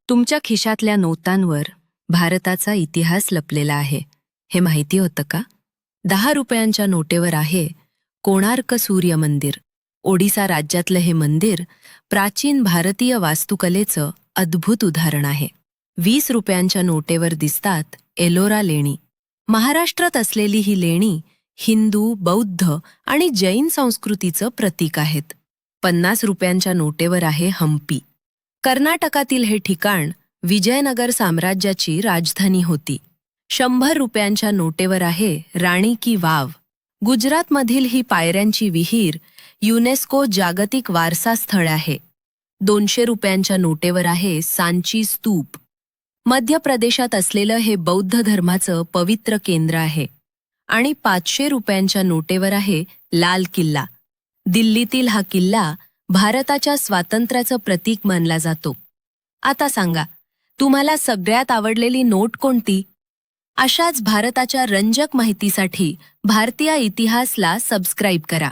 तुमच्या खिशातल्या नोटांवर भारताचा इतिहास लपलेला आहे हे माहिती होतं का? 10 रुपयांच्या नोटेवर आहे कोणार्क सूर्य मंदिर. ओडिसा राज्यातलं हे मंदिर प्राचीन भारतीय वास्तुकलेचं अद्भुत उदाहरण आहे. 20 रुपयांच्या नोटेवर दिसतात एलोरा लेणी. महाराष्ट्रात असलेली ही लेणी हिंदू, बौद्ध आणि जैन संस्कृतीचं प्रतीक आहेत. 50 रुपयांच्या नोटेवर आहे हम्पी. कर्नाटकातील हे ठिकाण विजयनगर साम्राज्याची राजधानी होती. 100 रुपयांच्या नोटेवर आहे राणी की वाव. गुजरातमधील ही पायऱ्यांची विहीर युनेस्को जागतिक वारसा स्थळ आहे. 200 रुपयांच्या नोटेवर आहे सांची स्तूप. मध्य प्रदेशात असलेलं हे बौद्ध धर्माचं पवित्र केंद्र आहे. आणि 500 रुपयांच्या नोटेवर आहे लाल किल्ला. दिल्लीतील हा किल्ला भारताच्या स्वातंत्र्याचं प्रतीक मानला जातो. आता सांगा, तुम्हाला सगळ्यात आवडलेली नोट कोणती? अशाच भारताच्या रंजक माहितीसाठी भारतीय इतिहासला सबस्क्राईब करा.